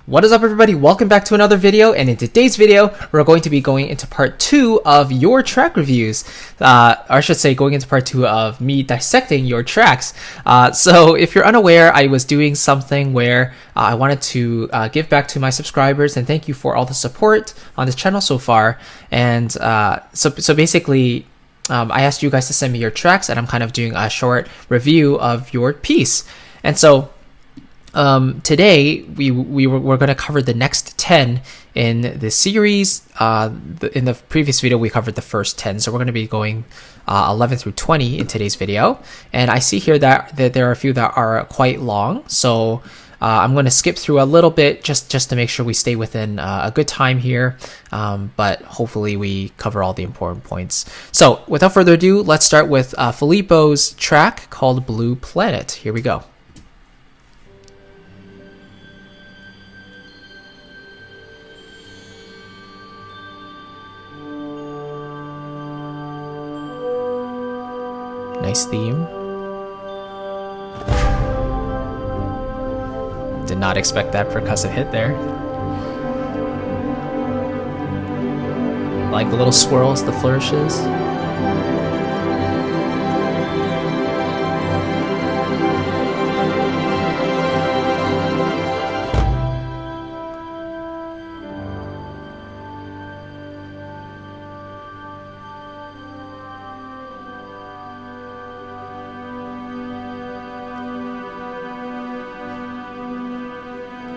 What is up, everybody? Welcome back to another video, and in today's video we're going to be going into part 2 of your track reviews, or I should say going into part 2 of me dissecting your tracks. So if you're unaware, I was doing something where I wanted to give back to my subscribers and thank you for all the support on this channel so far. And so basically I asked you guys to send me your tracks, and I'm kind of doing a short review of your piece. And so today we're going to cover the next 10 in the series. In the previous video we covered the first 10, so we're going to be going 11 through 20 in today's video. And I see here that there are a few that are quite long, so I'm going to skip through a little bit just to make sure we stay within a good time here, but hopefully we cover all the important points. So without further ado, let's start with Filipo's track called Blue Planet. Here we go. Nice theme. Did not expect that percussive hit there. Like the little swirls, the flourishes.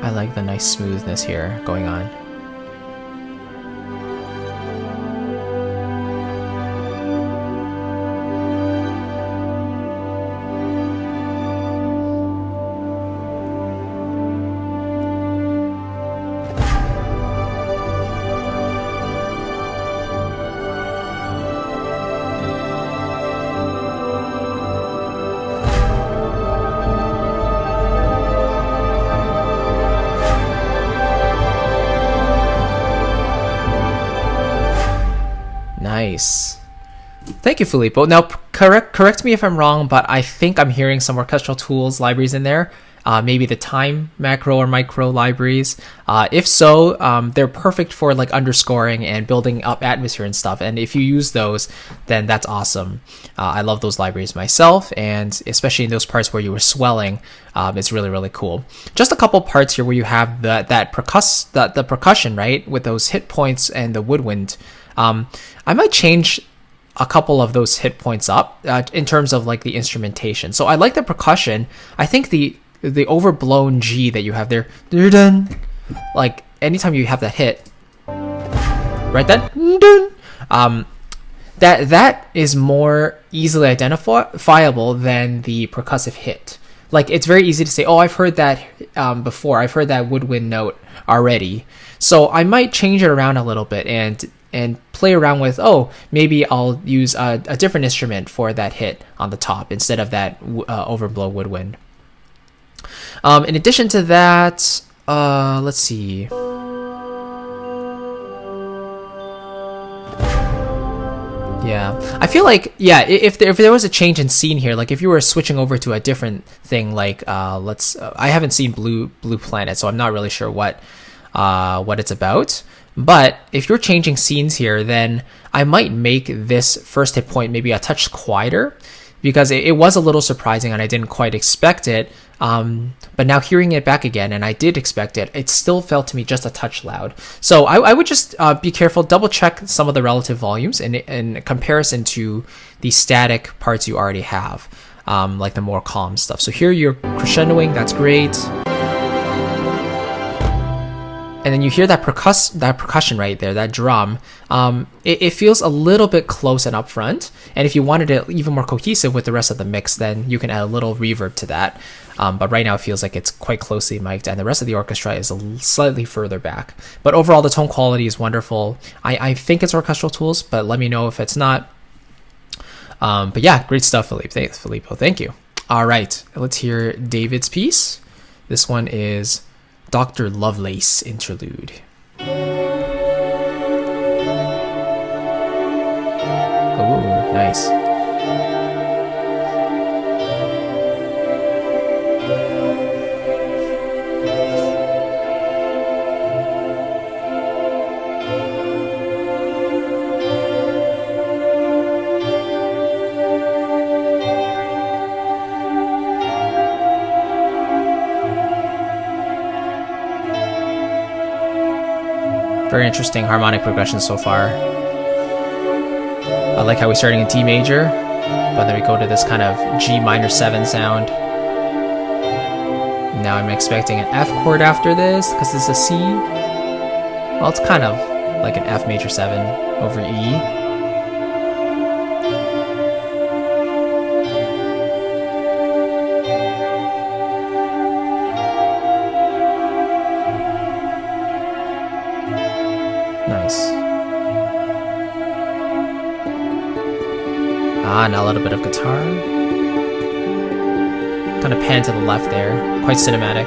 I like the nice smoothness here going on. Nice. Thank you, Filipo. Now, correct me if I'm wrong, but I think I'm hearing some orchestral tools libraries in there. Maybe the time macro or micro libraries. If so, they're perfect for like underscoring and building up atmosphere and stuff. And if you use those, then that's awesome. I love those libraries myself, and especially in those parts where you were swelling, it's really, really cool. Just a couple parts here where you have the percussion, right, with those hit points and the woodwind. I might change a couple of those hit points up in terms of like the instrumentation. So I like the percussion. I think the overblown G that you have there, like anytime you have that hit, right, that is more easily identifiable than the percussive hit. Like, it's very easy to say, oh, I've heard that before. I've heard that woodwind note already. So I might change it around a little bit and play around with, oh, maybe I'll use a different instrument for that hit on the top instead of that overblow woodwind. In addition to that, let's see. Yeah, I feel like, yeah, if there was a change in scene here, like if you were switching over to a different thing, like I haven't seen Blue Planet, so I'm not really sure what it's about. But if you're changing scenes here, then I might make this first hit point maybe a touch quieter, because it was a little surprising and I didn't quite expect it. But now hearing it back again, and I did expect it, it still felt to me just a touch loud. So I would just be careful, double check some of the relative volumes in comparison to the static parts you already have, like the more calm stuff. So here you're crescendoing, that's great. And then you hear that percussion right there, that drum. It feels a little bit close and upfront. And if you wanted it even more cohesive with the rest of the mix, then you can add a little reverb to that. But right now it feels like it's quite closely mic'd, and the rest of the orchestra is slightly further back. But overall, the tone quality is wonderful. I think it's orchestral tools, but let me know if it's not. But yeah, great stuff, Filipo. Thank you. All right, let's hear David's piece. This one is Dr. Lovelace Interlude. Ooh, nice. Very interesting harmonic progression so far. I like how we're starting in D major, but then we go to this kind of G minor 7 sound. Now I'm expecting an F chord after this, because this is a C. Well, it's kind of like an F major 7 over E. Nice. Now a little bit of guitar. Kind of pan to the left there. Quite cinematic.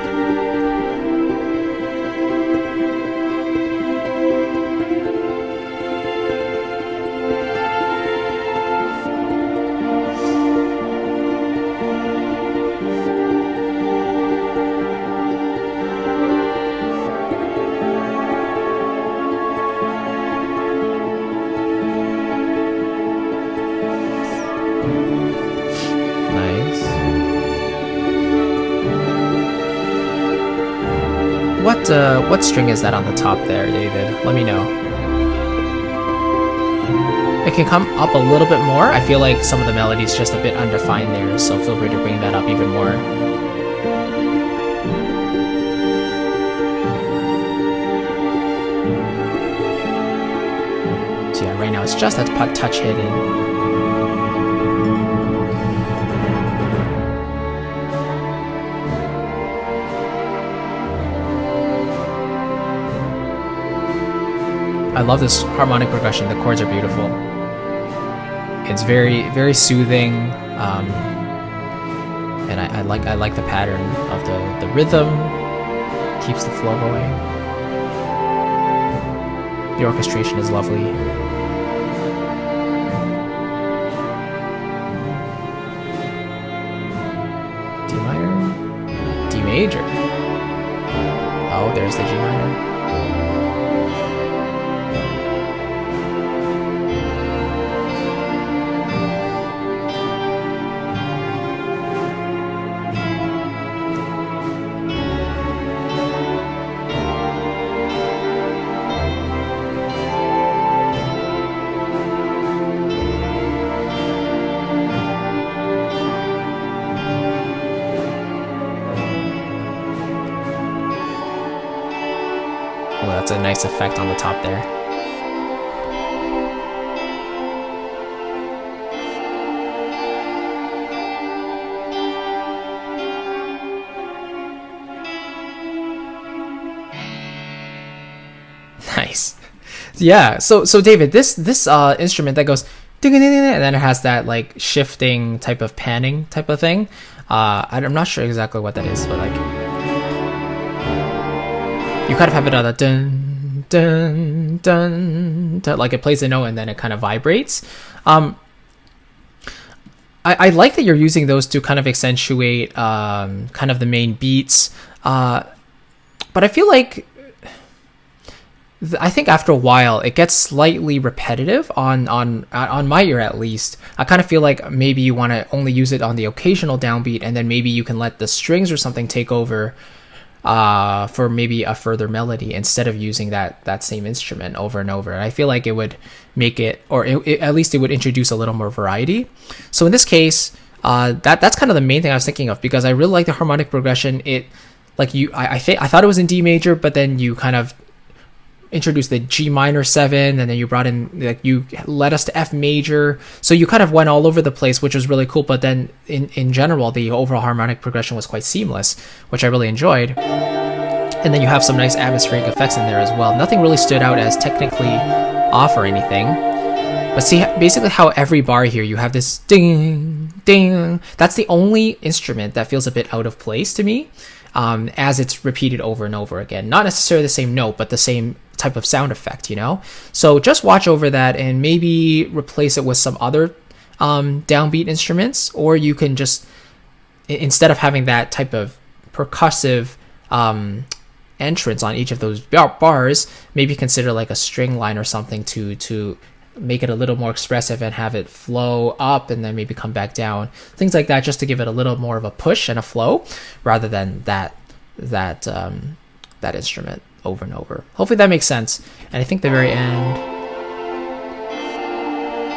What string is that on the top there, David? Let me know. It can come up a little bit more. I feel like some of the melody's just a bit undefined there, so feel free to bring that up even more. So yeah, right now it's just that touch hidden. I love this harmonic progression. The chords are beautiful. It's very, very soothing, and I like the pattern of the rhythm. Keeps the flow going. The orchestration is lovely. D minor, D major. Oh, there's the G minor. That's a nice effect on the top there. Nice. Yeah, so David, this instrument that goes ding ding ding, and then it has that like shifting type of panning type of thing. I'm not sure exactly what that is, but like you kind of have it on a dun dun dun dun, like it plays a note and then it kind of vibrates. I like that you're using those to kind of accentuate kind of the main beats, but I feel like I think after a while it gets slightly repetitive on my ear at least. I kind of feel like maybe you want to only use it on the occasional downbeat, and then maybe you can let the strings or something take over for maybe a further melody instead of using that same instrument over and over. And I feel like it would make it, or at least it would introduce a little more variety. So in this case, that's kind of the main thing I was thinking of, because I really like the harmonic progression. It like I thought it was in D major, but then you kind of introduced the G minor 7, and then you brought in, like, you led us to F major, so you kind of went all over the place, which was really cool. But then in general, the overall harmonic progression was quite seamless, which I really enjoyed. And then you have some nice atmospheric effects in there as well. Nothing really stood out as technically off or anything, but see basically how every bar here you have this ding ding. That's the only instrument that feels a bit out of place to me, as it's repeated over and over again. Not necessarily the same note, but the same type of sound effect, you know? So just watch over that and maybe replace it with some other downbeat instruments, or you can just, instead of having that type of percussive entrance on each of those bars, maybe consider like a string line or something to make it a little more expressive and have it flow up and then maybe come back down. Things like that, just to give it a little more of a push and a flow, rather than that instrument. over and over. Hopefully that makes sense. And I think the very end,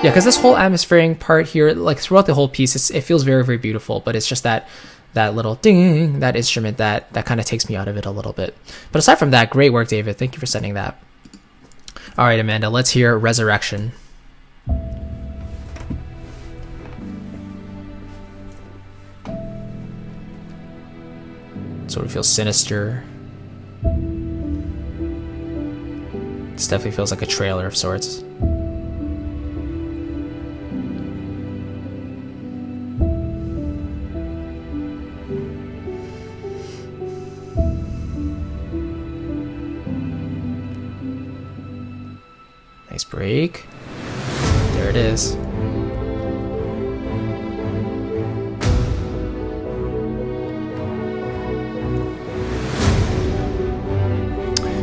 yeah, because this whole atmospheric part here, like throughout the whole piece, it feels very, very beautiful, but it's just that little ding, that instrument that kind of takes me out of it a little bit. But aside from that, great work, David. Thank you for sending that. All right, Amanda, let's hear Resurrection. Sort of feels sinister. This definitely feels like a trailer of sorts. Nice break. There it is.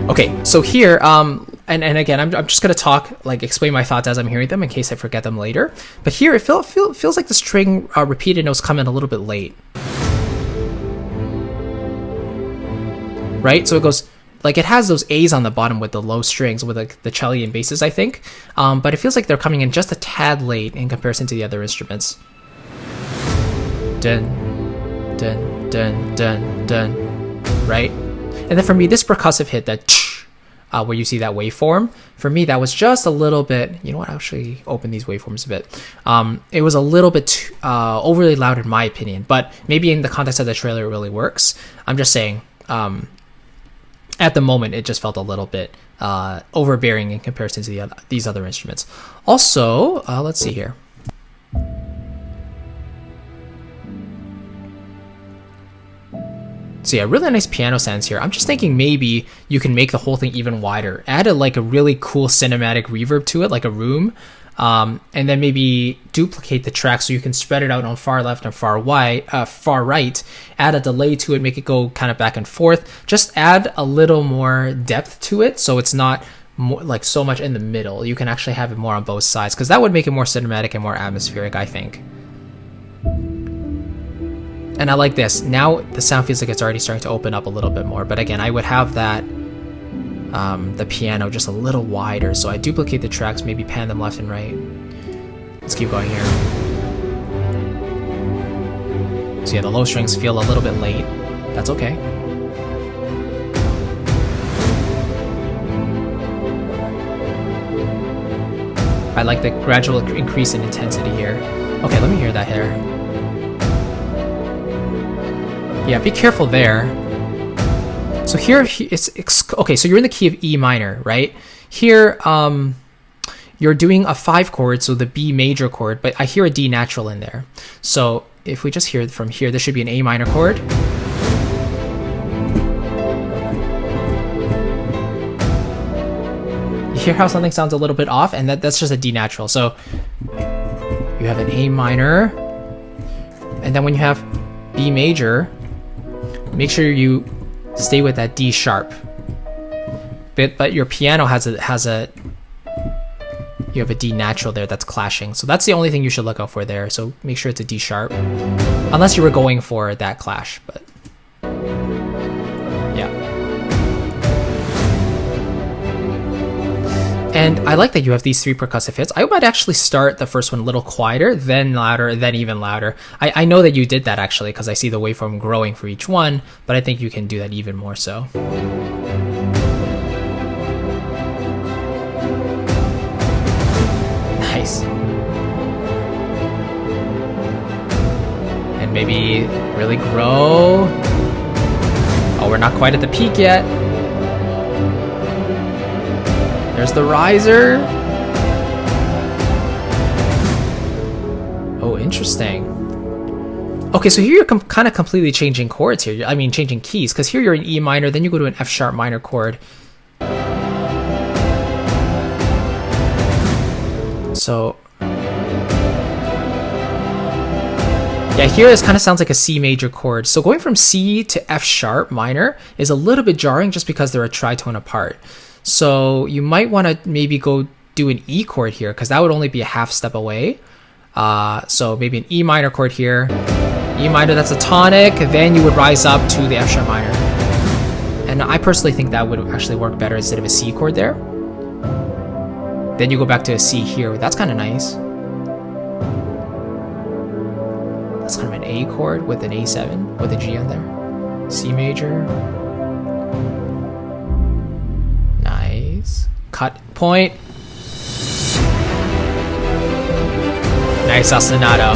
Okay, so here, and again, I'm just gonna talk, like explain my thoughts as I'm hearing them in case I forget them later. But here, it feels like the string repeated notes come in a little bit late, right? So it goes like it has those A's on the bottom with the low strings with like the cello and basses, I think. But it feels like they're coming in just a tad late in comparison to the other instruments. Dun, dun, dun, dun, dun, right? And then for me, this percussive hit, that where you see that waveform, for me, that was just a little bit, you know what, I'll actually open these waveforms a bit. It was a little bit overly loud in my opinion, but maybe in the context of the trailer, it really works. I'm just saying, at the moment, it just felt a little bit overbearing in comparison to these other instruments. Also, let's see here. So yeah, really nice piano sounds here. I'm just thinking maybe you can make the whole thing even wider. Add a really cool cinematic reverb to it, like a room. And then maybe duplicate the track so you can spread it out on far left and far right. Add a delay to it, make it go kind of back and forth. Just add a little more depth to it so it's not more, like so much in the middle. You can actually have it more on both sides because that would make it more cinematic and more atmospheric, I think. And I like this. Now the sound feels like it's already starting to open up a little bit more. But again, I would have that, the piano just a little wider. So I duplicate the tracks, maybe pan them left and right. Let's keep going here. So yeah, the low strings feel a little bit late. That's okay. I like the gradual increase in intensity here. Okay, let me hear that here. Yeah, be careful there. So here, it's okay, so you're in the key of E minor, right? Here, you're doing a 5 chord, so the B major chord, but I hear a D natural in there. So if we just hear it from here, this should be an A minor chord. You hear how something sounds a little bit off, and that's just a D natural. So you have an A minor, and then when you have B major, make sure you stay with that D sharp. But your piano has a you have a D natural there that's clashing. So that's the only thing you should look out for there. So make sure it's a D sharp, unless you were going for that clash. But yeah. And I like that you have these 3 percussive hits. I might actually start the first one a little quieter, then louder, then even louder. I know that you did that actually because I see the waveform growing for each one, but I think you can do that even more so. Nice. And maybe really grow. Oh, we're not quite at the peak yet. There's the riser. Oh, interesting. Okay, so here you're kind of completely changing chords here. I mean, changing keys, because here you're in E minor, then you go to an F sharp minor chord. So, yeah, here this kind of sounds like a C major chord. So going from C to F sharp minor is a little bit jarring just because they're a tritone apart. So you might want to maybe go do an E chord here because that would only be a half step away. So maybe an E minor chord here. E minor, that's a tonic. Then you would rise up to the F sharp minor. And I personally think that would actually work better instead of a C chord there. Then you go back to a C here. That's kind of nice. That's kind of an A chord with an A7 with a G on there. C major. Nice. Cut point. Nice ostinato.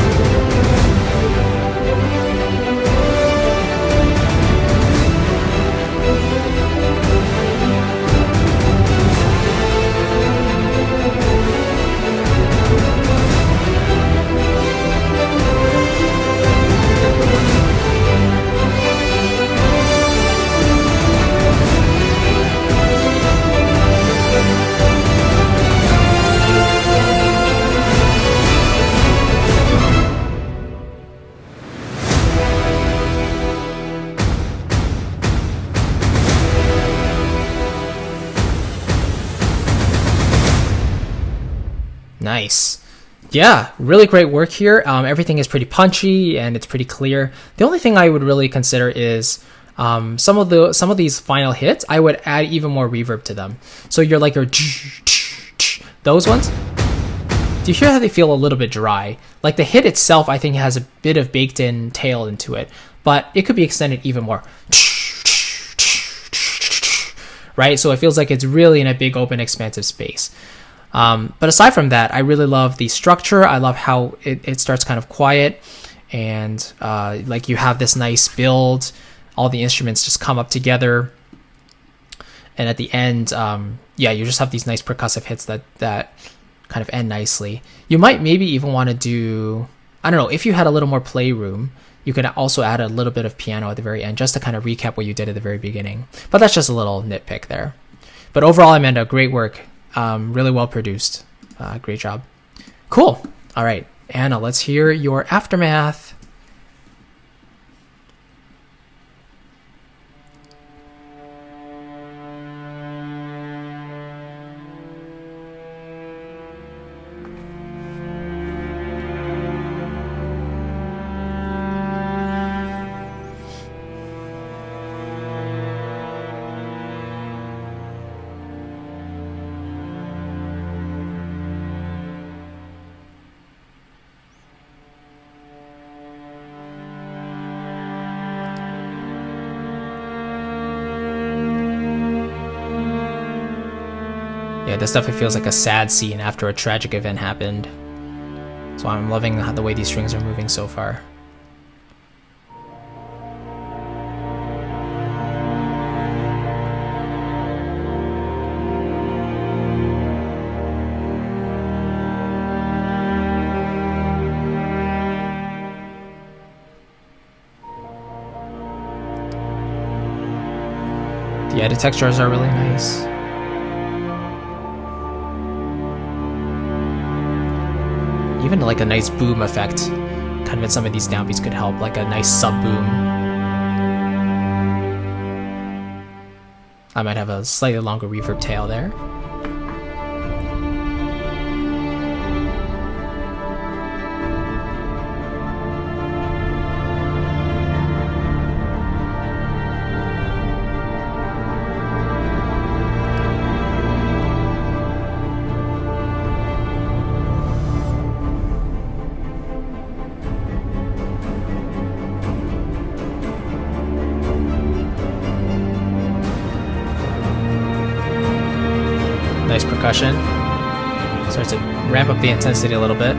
Nice. Yeah, really great work here. Everything is pretty punchy and it's pretty clear. The only thing I would really consider is some of these final hits, I would add even more reverb to them. So you're like your those ones. Do you hear how they feel a little bit dry? Like the hit itself, I think has a bit of baked in tail into it, but it could be extended even more. Right? So it feels like it's really in a big open expansive space. But aside from that, I really love the structure. I love how it starts kind of quiet and like you have this nice build. All the instruments just come up together. And at the end, yeah, you just have these nice percussive hits that kind of end nicely. You might maybe even want to do, I don't know, if you had a little more playroom, you could also add a little bit of piano at the very end just to kind of recap what you did at the very beginning. But that's just a little nitpick there. But overall, Amanda, great work. Really well produced. Great job. Cool. All right, Anna, let's hear your aftermath. Yeah, this definitely feels like a sad scene after a tragic event happened. So I'm loving the way these strings are moving so far. The edit textures are really nice. Even like a nice boom effect, kind of in some of these downbeats could help, like a nice sub boom. I might have a slightly longer reverb tail there. Nice percussion. Starts to ramp up the intensity a little bit.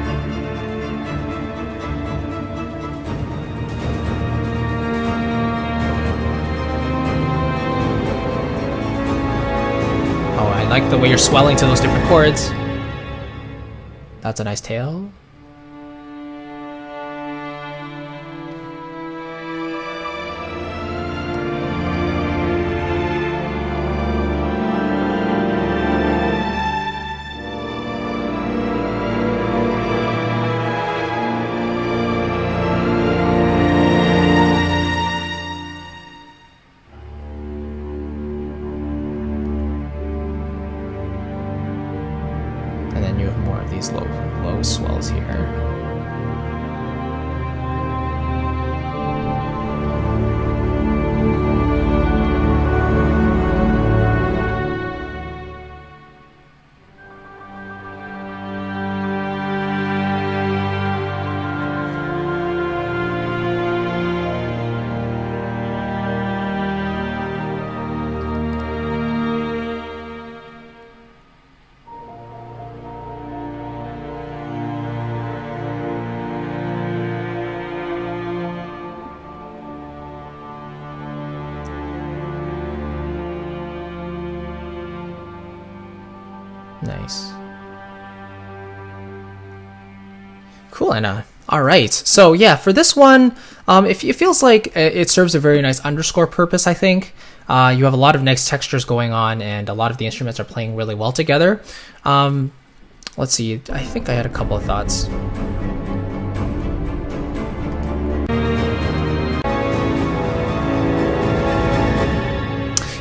Oh, I like the way you're swelling to those different chords. That's a nice tail. And then you have more of these low swells here. Nice. Cool, Anna. All right. So yeah, for this one, it feels like it serves a very nice underscore purpose, I think. You have a lot of nice textures going on, and a lot of the instruments are playing really well together. Let's see. I think I had a couple of thoughts.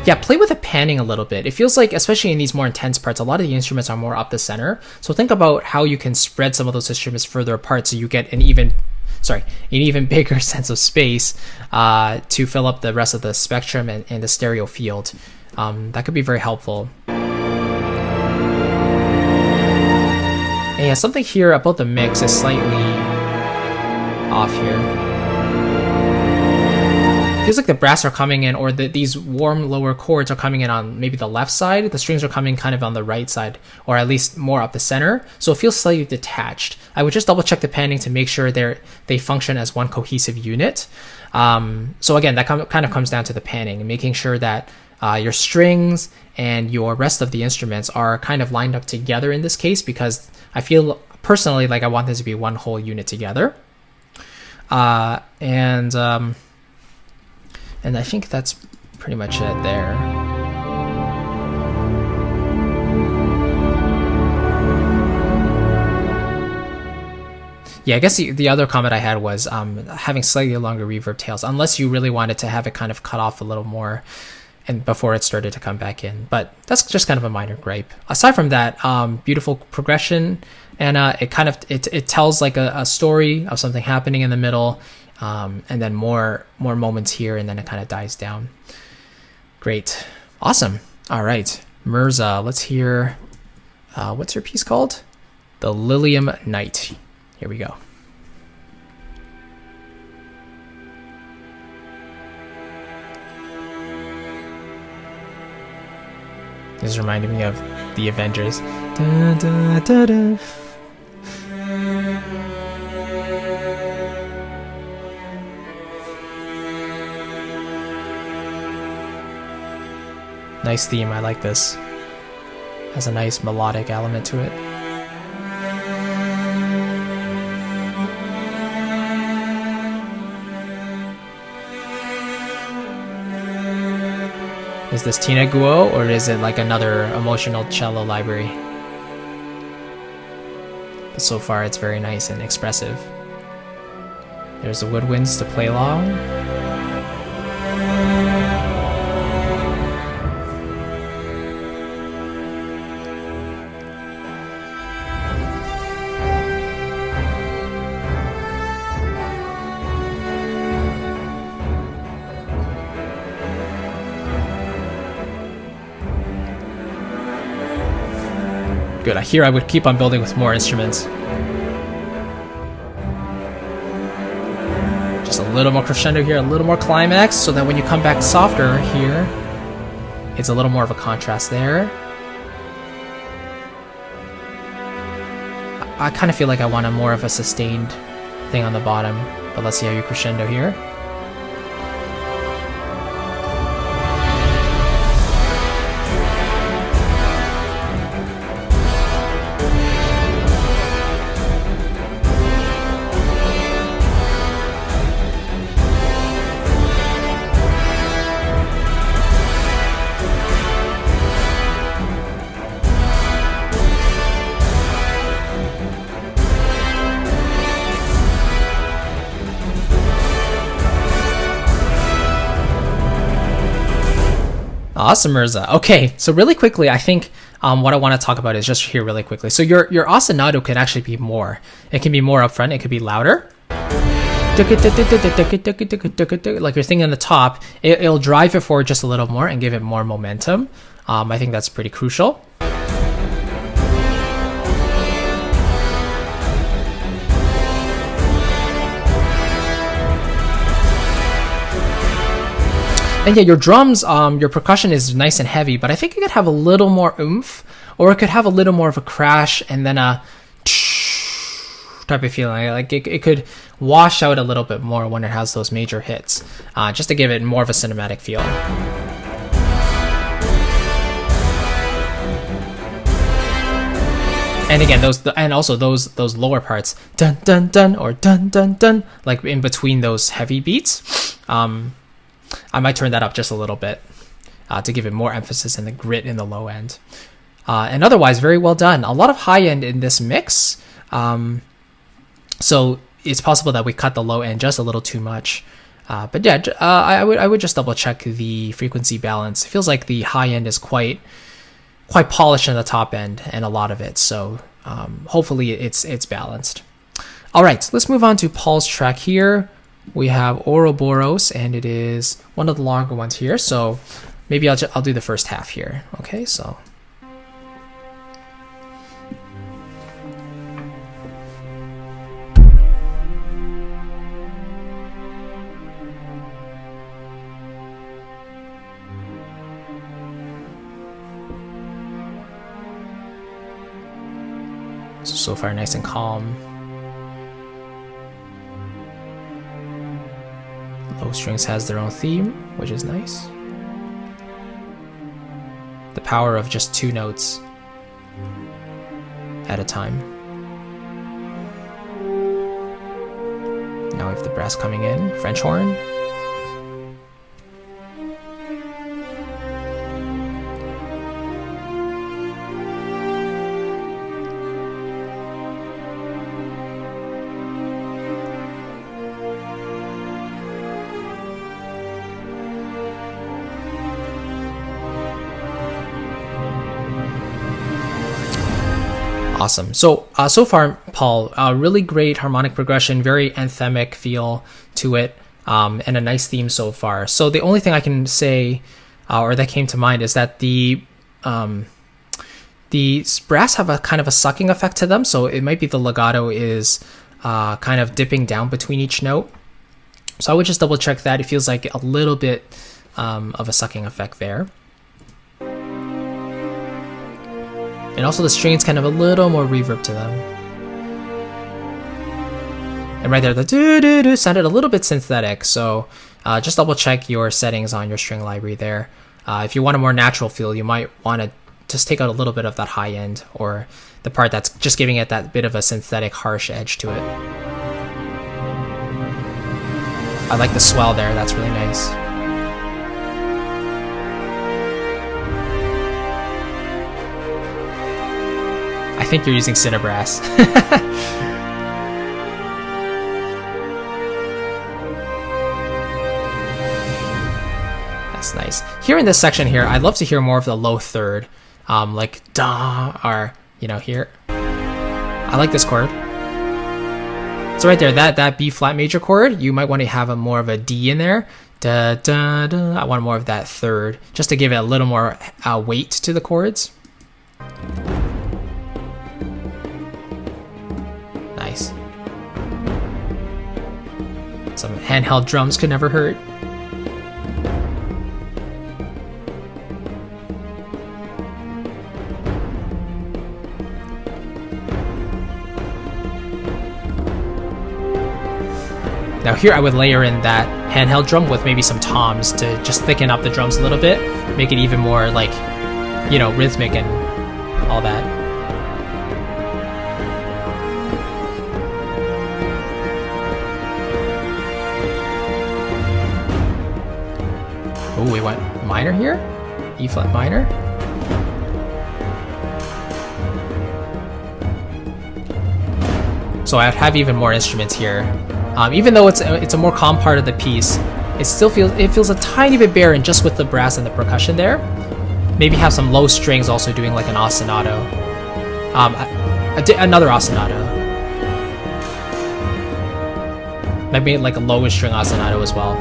Yeah, play with the panning a little bit. It feels like, especially in these more intense parts, a lot of the instruments are more up the center. So think about how you can spread some of those instruments further apart so you get an even bigger sense of space to fill up the rest of the spectrum and the stereo field. That could be very helpful. And yeah, something here about the mix is slightly off here. Feels like the brass are coming in, or these warm lower chords are coming in on maybe the left side. The strings are coming kind of on the right side, or at least more up the center. So it feels slightly detached. I would just double check the panning to make sure they function as one cohesive unit. So again, that kind of comes down to the panning and making sure that your strings and your rest of the instruments are kind of lined up together in this case, because I feel personally like I want this to be one whole unit together. And I think that's pretty much it there. Yeah, I guess the other comment I had was having slightly longer reverb tails, unless you really wanted to have it kind of cut off a little more and before it started to come back in. But that's just kind of a minor gripe. Aside from that, beautiful progression, and it tells like a story of something happening in the middle. And then more moments here, and then it kind of dies down. Great. Awesome. All right. Mirza, let's hear, what's your piece called? The Lilium Night. Here we go. This reminded me of the Avengers. Da, da, da, da. Nice theme, I like this. Has a nice melodic element to it. Is this Tina Guo, or is it like another emotional cello library? But so far it's very nice and expressive. There's the woodwinds to play along. Good. Here I would keep on building with more instruments. Just a little more crescendo here, a little more climax, so that when you come back softer here, it's a little more of a contrast there. I kind of feel like I want a more of a sustained thing on the bottom, but let's see how you crescendo here. Awesome, Mirza. Okay, so really quickly, I think what I want to talk about is just here really quickly. So your ostinato can actually be more. It can be more upfront. It could be louder. Like you're thinking on the top, it'll drive it forward just a little more and give it more momentum. I think that's pretty crucial. And yeah, your drums, your percussion is nice and heavy, but I think it could have a little more oomph, or it could have a little more of a crash and then a type of feeling. Like it could wash out a little bit more when it has those major hits, just to give it more of a cinematic feel. And again, those lower parts, dun dun dun or dun dun dun, like in between those heavy beats. I might turn that up just a little bit to give it more emphasis in the grit in the low end. And otherwise, very well done. A lot of high end in this mix. So it's possible that we cut the low end just a little too much. But yeah, I would just double check the frequency balance. It feels like the high end is quite polished in the top end, and a lot of it. So hopefully it's balanced. All right, let's move on to Paul's track here. We have Ouroboros, and it is one of the longer ones here. So maybe I'll do the first half here. Okay, so. So far nice and calm. Low strings has their own theme, which is nice. The power of just 2 notes at a time. Now we have the brass coming in, French horn. Awesome. So far, Paul, really great harmonic progression, very anthemic feel to it, and a nice theme so far. So the only thing I can say, or that came to mind, is that the brass have a kind of a sucking effect to them. So it might be the legato is kind of dipping down between each note. So I would just double check that. It feels like a little bit of a sucking effect there. And also the strings kind of a little more reverb to them. And right there, the do-do-do sounded a little bit synthetic, so just double check your settings on your string library there. If you want a more natural feel, you might want to just take out a little bit of that high end, or the part that's just giving it that bit of a synthetic, harsh edge to it. I like the swell there, that's really nice. I think you're using Cinnabrass. That's nice. Here in this section here, I'd love to hear more of the low third, like da, or here. I like this chord. So right there, that B flat major chord, you might want to have more of a D in there. Da da da. I want more of that third, just to give it a little more weight to the chords. Nice. Some handheld drums could never hurt. Now here I would layer in that handheld drum with maybe some toms to just thicken up the drums a little bit, make it even more like, rhythmic and all that. Oh, we went minor here? E flat minor? So I'd have even more instruments here. Even though it's a more calm part of the piece, it feels a tiny bit barren just with the brass and the percussion there. Maybe have some low strings also doing like an ostinato. Another ostinato. Maybe like a lower string ostinato as well.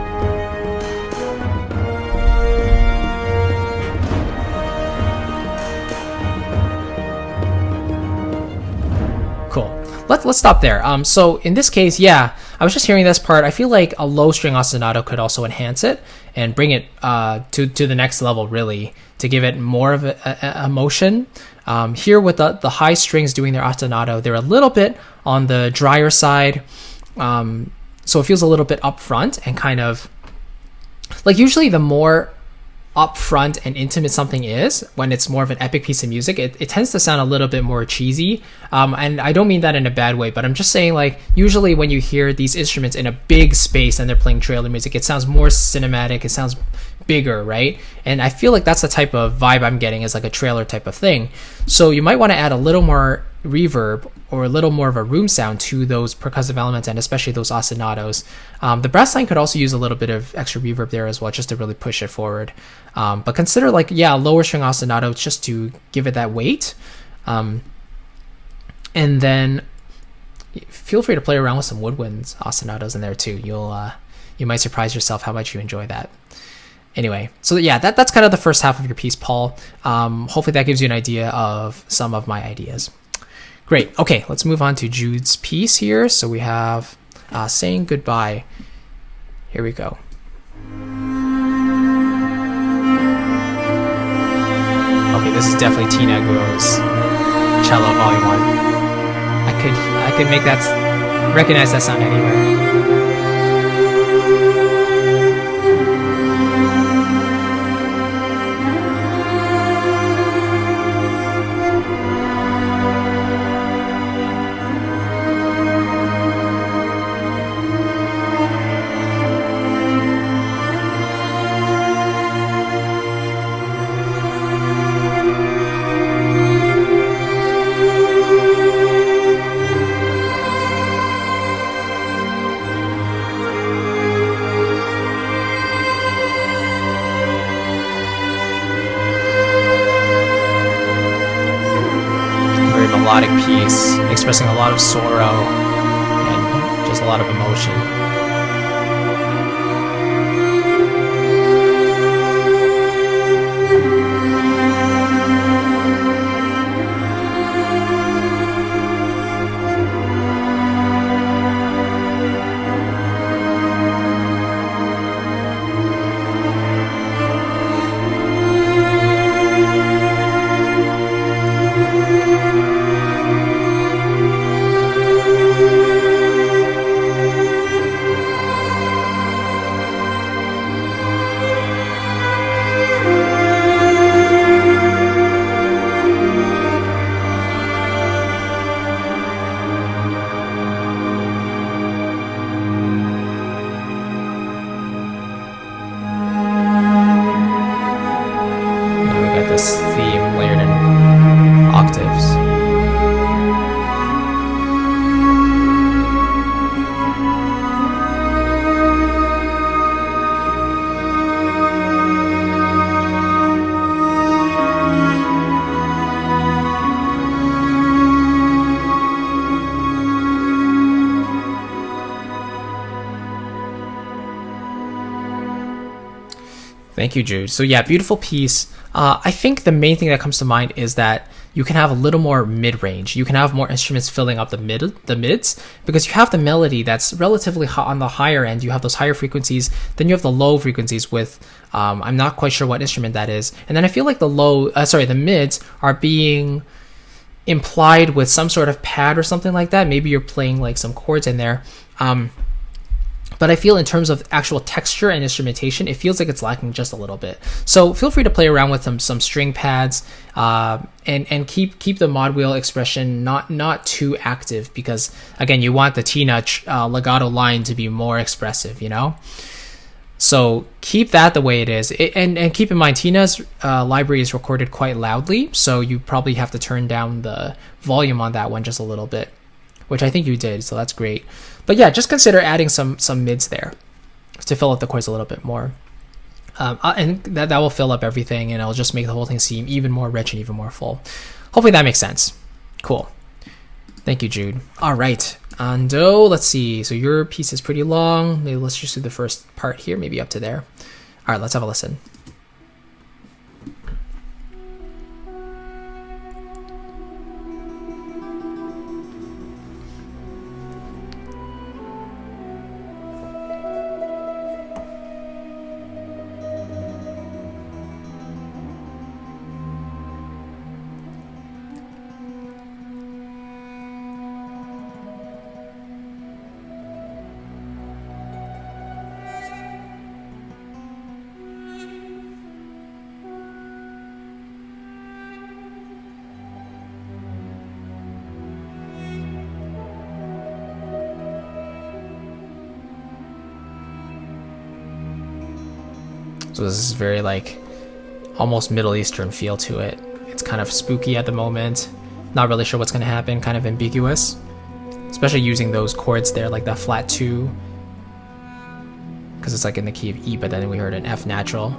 Let's stop there. So in this case, yeah, I was just hearing this part. I feel like a low string ostinato could also enhance it and bring it to the next level, really, to give it more of a emotion. Here with the high strings doing their ostinato, they're a little bit on the drier side. So it feels a little bit up front and kind of like usually the more upfront and intimate something is, when it's more of an epic piece of music, it tends to sound a little bit more cheesy. And I don't mean that in a bad way, but I'm just saying, like, usually when you hear these instruments in a big space and they're playing trailer music, it sounds more cinematic, it sounds bigger, right? And I feel like that's the type of vibe I'm getting, is like a trailer type of thing. So you might want to add a little more reverb or a little more of a room sound to those percussive elements, and especially those ostinatos. The brass line could also use a little bit of extra reverb there as well, just to really push it forward. But consider, like, yeah, lower string ostinato just to give it that weight. And then feel free to play around with some woodwinds ostinatos in there too. You might surprise yourself how much you enjoy that. Anyway, so yeah, that's kind of the first half of your piece, Paul. Hopefully that gives you an idea of some of my ideas. Great. Okay, let's move on to Jude's piece here. So we have Saying Goodbye. Here we go. Okay, this is definitely Tina Aguo's cello volume 1. I could make that, recognize that sound anywhere. Melodic piece, expressing a lot of sorrow and just a lot of emotion. This theme layered in octaves. Thank you, Jude. So yeah, beautiful piece. I think the main thing that comes to mind is that you can have a little more mid-range. You can have more instruments filling up the mids, because you have the melody that's relatively on the higher end. You have those higher frequencies. Then you have the low frequencies with, I'm not quite sure what instrument that is. And then I feel like the mids are being implied with some sort of pad or something like that. Maybe you're playing like some chords in there. But I feel in terms of actual texture and instrumentation, it feels like it's lacking just a little bit. So feel free to play around with some string pads, and keep the mod wheel expression not too active, because again, you want the Tina legato line to be more expressive, you know? So keep that the way it is. And keep in mind, Tina's library is recorded quite loudly, so you probably have to turn down the volume on that one just a little bit, which I think you did, so that's great. But yeah, just consider adding some mids there to fill up the chords a little bit more. And that will fill up everything, and it'll just make the whole thing seem even more rich and even more full. Hopefully that makes sense. Cool. Thank you, Jude. All right, Ando, let's see. So your piece is pretty long. Maybe let's just do the first part here, maybe up to there. All right, let's have a listen. So this is very like almost Middle Eastern feel to it. It's kind of spooky at the moment. Not really sure what's going to happen, kind of ambiguous. Especially using those chords there, like that flat 2. Because it's like in the key of E, but then we heard an F natural.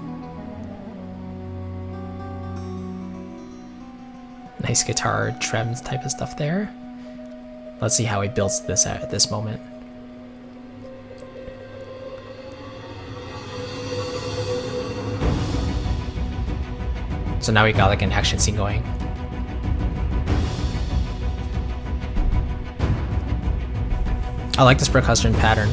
Nice guitar trems type of stuff there. Let's see how he builds this at this moment. So now we got like an action scene going. I like this percussion pattern.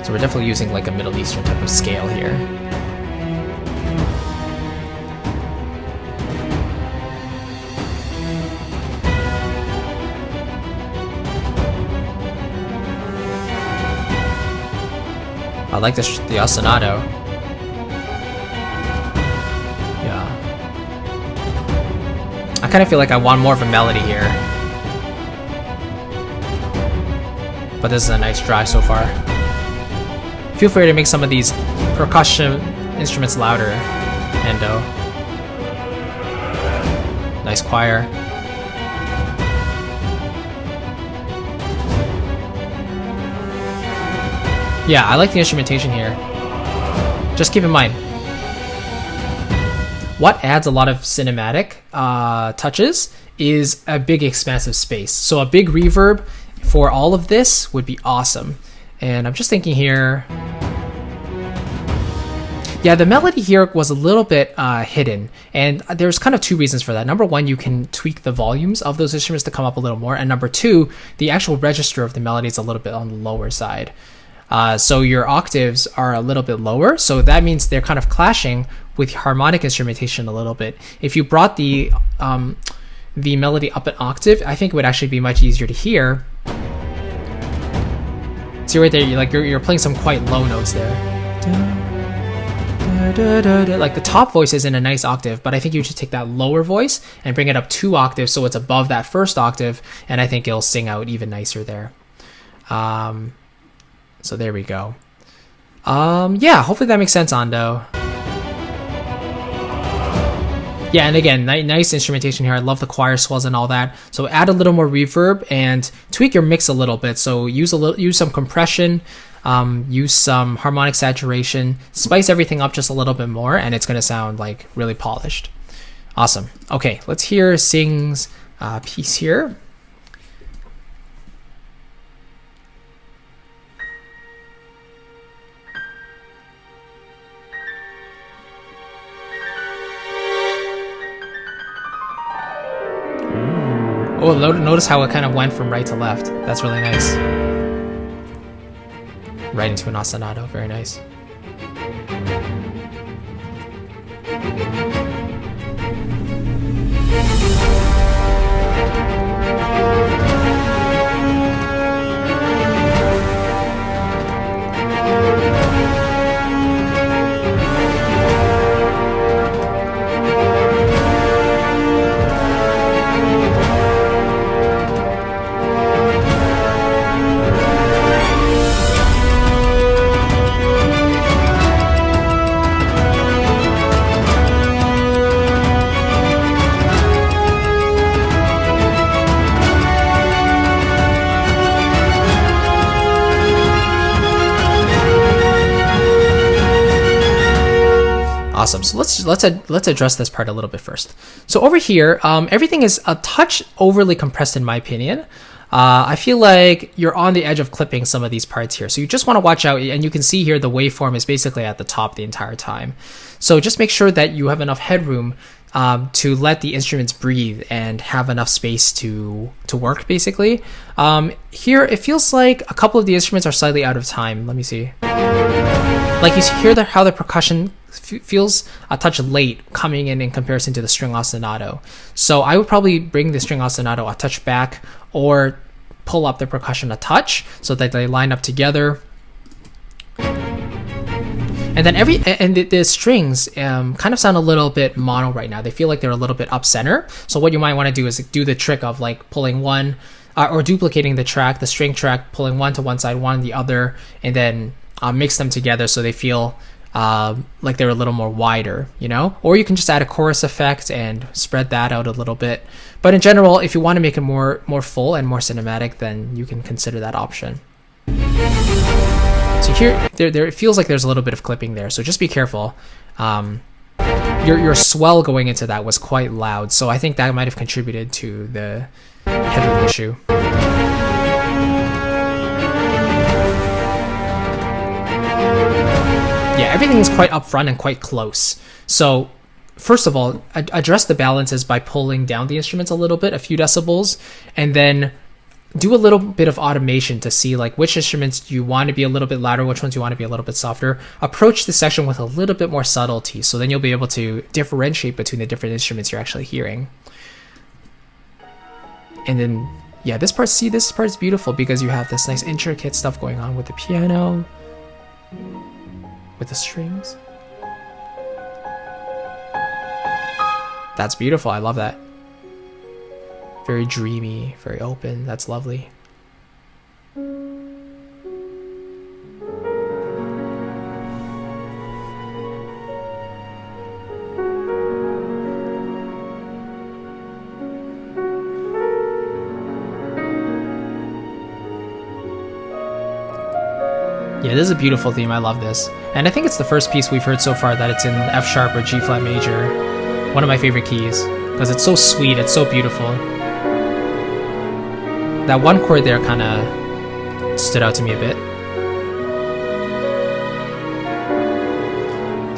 So we're definitely using like a Middle Eastern type of scale here. I like the ostinato. Yeah. I kind of feel like I want more of a melody here. But this is a nice drive so far. Feel free to make some of these percussion instruments louder, Ando. Nice choir. Yeah, I like the instrumentation here. Just keep in mind, what adds a lot of cinematic touches is a big expansive space. So a big reverb for all of this would be awesome. And I'm just thinking here, yeah, the melody here was a little bit hidden, and there's kind of two reasons for that. Number one, you can tweak the volumes of those instruments to come up a little more, and number two, the actual register of the melody is a little bit on the lower side. So your octaves are a little bit lower, so that means they're kind of clashing with harmonic instrumentation a little bit. If you brought the melody up an octave, I think it would actually be much easier to hear. See right there, you're playing some quite low notes there. Like the top voice is in a nice octave, but I think you should take that lower voice and bring it up 2 octaves so it's above that first octave, and I think it'll sing out even nicer there. So there we go. Yeah, hopefully that makes sense, Ando. Yeah, and again, nice instrumentation here. I love the choir swells and all that. So add a little more reverb and tweak your mix a little bit. So use some compression, use some harmonic saturation, spice everything up just a little bit more, and it's gonna sound like really polished. Awesome. Okay, let's hear Xing's piece here. Oh, notice how it kind of went from right to left. That's really nice. Right into an ostinato. Very nice. Awesome. So let's address this part a little bit first. So over here, everything is a touch overly compressed in my opinion. I feel like you're on the edge of clipping some of these parts here. So you just want to watch out, and you can see here the waveform is basically at the top the entire time. So just make sure that you have enough headroom to let the instruments breathe and have enough space to work basically. Here it feels like a couple of the instruments are slightly out of time. Let me see. Like you hear how the percussion feels a touch late coming in comparison to the string ostinato. So I would probably bring the string ostinato a touch back or pull up the percussion a touch so that they line up together. And then the strings kind of sound a little bit mono right now. They feel like they're a little bit up center. So what you might want to do is do the trick of like pulling one or duplicating the string track, pulling one to one side, one the other, and then mix them together so they feel like they're a little more wider, you know? Or you can just add a chorus effect and spread that out a little bit. But in general, if you want to make it more full and more cinematic, then you can consider that option. So here, it feels like there's a little bit of clipping there, so just be careful. Your swell going into that was quite loud, so I think that might have contributed to the headroom issue. Yeah, everything is quite upfront and quite close. So first of all, address the balances by pulling down the instruments a little bit, a few decibels, and then do a little bit of automation to see like which instruments you want to be a little bit louder, which ones you want to be a little bit softer. Approach the section with a little bit more subtlety, so then you'll be able to differentiate between the different instruments you're actually hearing. And then, yeah, this part is beautiful because you have this nice intricate stuff going on with the piano, with the strings. That's beautiful, I love that. Very dreamy, very open. That's lovely. Yeah, this is a beautiful theme. I love this. And I think it's the first piece we've heard so far that it's in F sharp or G flat major. One of my favorite keys because it's so sweet, it's so beautiful. That one chord there kind of stood out to me a bit.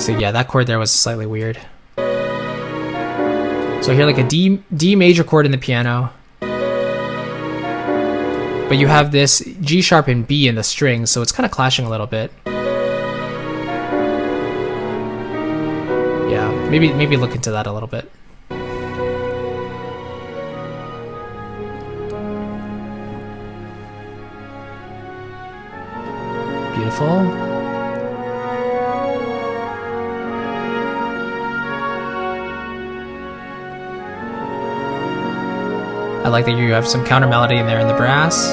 So yeah, that chord there was slightly weird. So here like a D major chord in the piano. But you have this G sharp and B in the strings, so it's kind of clashing a little bit. Yeah, maybe look into that a little bit. Beautiful. I like that you have some counter melody in there in the brass.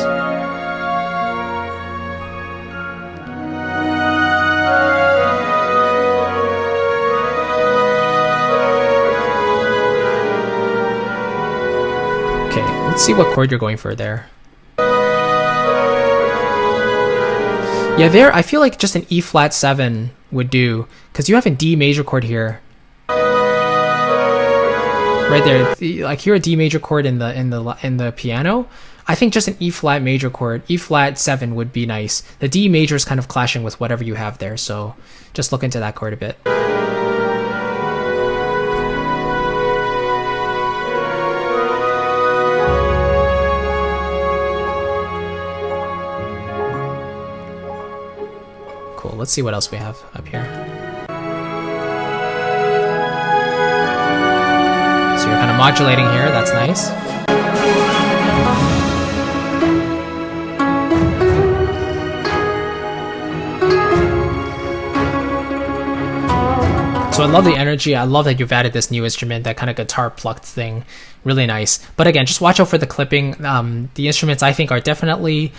Okay, let's see what chord you're going for there. Yeah, there, I feel like just an E flat 7 would do, because you have a D major chord here. Right there, like here a D major chord in the piano. I think just an E flat major chord, E flat 7 would be nice. The D major is kind of clashing with whatever you have there, so just look into that chord a bit. Cool, let's see what else we have up here. So you're kind of modulating here, that's nice. So I love the energy, I love that you've added this new instrument, that kind of guitar plucked thing, really nice. But again, just watch out for the clipping. The instruments I think are definitely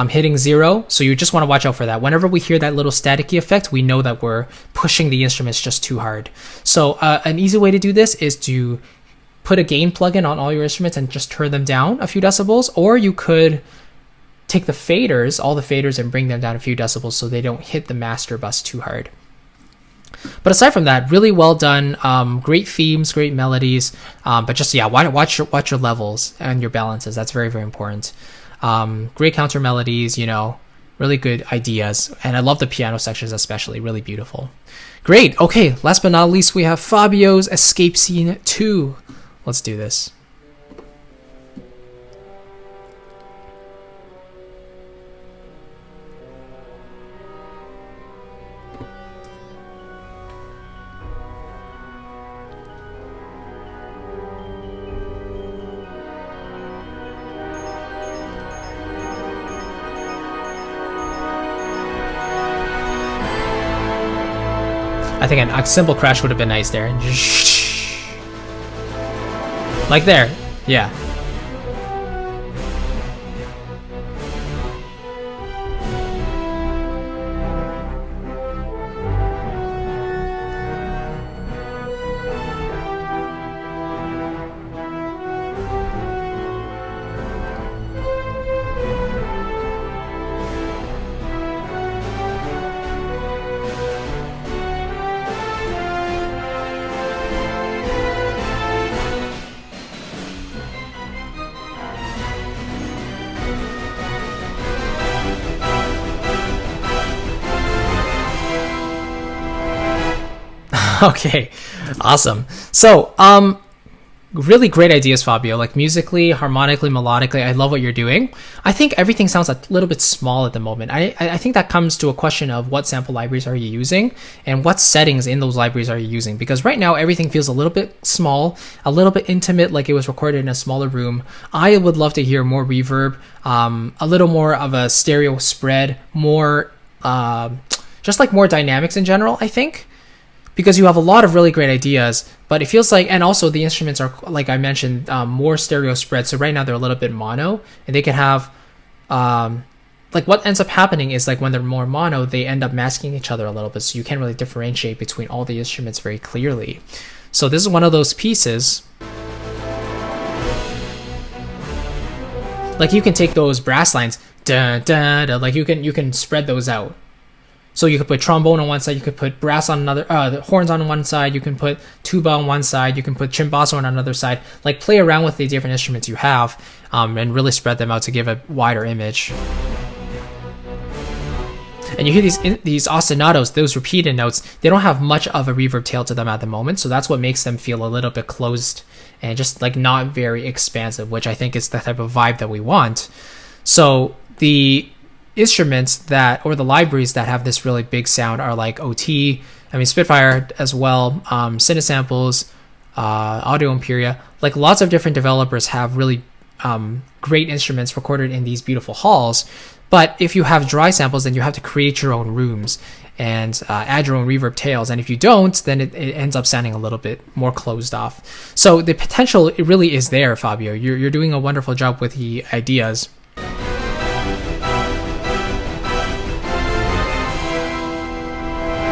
hitting 0, so you just want to watch out for that. Whenever we hear that little staticky effect, we know that we're pushing the instruments just too hard. So an easy way to do this is to put a gain plugin on all your instruments and just turn them down a few decibels, or you could take the faders, all the faders, and bring them down a few decibels so they don't hit the master bus too hard. But aside from that, really well done, great themes, great melodies, but just, yeah, watch your levels and your balances. That's very, very important. Great counter melodies, you know, really good ideas. And I love the piano sections especially, really beautiful. Great, okay, last but not least, we have Fabio's Escape Scene 2. Let's do this. I think a simple crash would have been nice there. Like there. Yeah. Okay, awesome. So, really great ideas, Fabio. Like musically, harmonically, melodically, I love what you're doing. I think everything sounds a little bit small at the moment. I think that comes to a question of what sample libraries are you using and what settings in those libraries are you using. Because right now, everything feels a little bit small, a little bit intimate, like it was recorded in a smaller room. I would love to hear more reverb, a little more of a stereo spread, more, just like more dynamics in general, I think. Because you have a lot of really great ideas, but it feels like, and also the instruments are, like I mentioned, more stereo spread. So right now they're a little bit mono, and they can have, like what ends up happening is like when they're more mono, they end up masking each other a little bit. So you can't really differentiate between all the instruments very clearly. So this is one of those pieces. Like you can take those brass lines, da, da, da, like you can spread those out. So you could put trombone on one side, you could put brass on another, the horns on one side, you can put tuba on one side, you can put cimbasso on another side. Like play around with the different instruments you have, and really spread them out to give a wider image. And you hear these ostinatos, those repeated notes, they don't have much of a reverb tail to them at the moment, so that's what makes them feel a little bit closed and just like not very expansive, which I think is the type of vibe that we want. So the instruments that, or the libraries that have this really big sound are like OT, I mean Spitfire as well, Cinesamples, Audio Imperia. Like lots of different developers have really great instruments recorded in these beautiful halls. But if you have dry samples, then you have to create your own rooms and add your own reverb tails. And if you don't, then it ends up sounding a little bit more closed off. So the potential, it really is there, Fabio. You're doing a wonderful job with the ideas.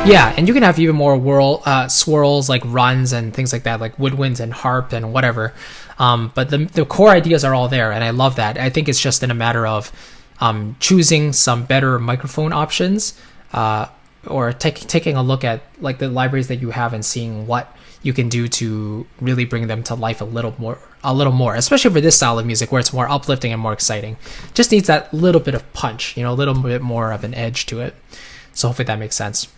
Yeah, and you can have even more swirls, like runs and things like that, like woodwinds and harp and whatever. But the core ideas are all there, and I love that. I think it's just in a matter of choosing some better microphone options, or taking a look at like the libraries that you have and seeing what you can do to really bring them to life a little more, especially for this style of music where it's more uplifting and more exciting. Just needs that little bit of punch, a little bit more of an edge to it. So hopefully that makes sense.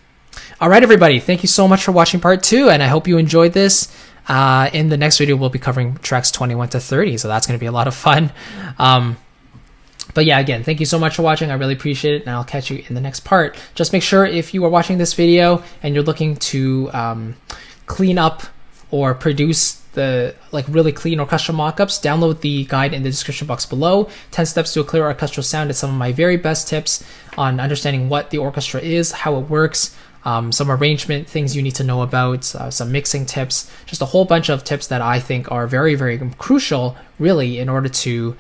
All right, everybody, thank you so much for watching part 2, and I hope you enjoyed this. In the next video, we'll be covering tracks 21 to 30, so that's going to be a lot of fun. But yeah, again, thank you so much for watching. I really appreciate it, and I'll catch you in the next part. Just make sure if you are watching this video and you're looking to clean up or produce the really clean orchestral mockups, download the guide in the description box below. 10 steps to a clear orchestral sound is some of my very best tips on understanding what the orchestra is, how it works, some arrangement things you need to know about, some mixing tips, just a whole bunch of tips that I think are very, very crucial, really, in order to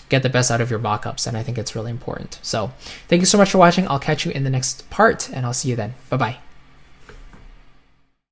get the best out of your mockups, and I think it's really important. So thank you so much for watching. I'll catch you in the next part, and I'll see you then. Bye-bye.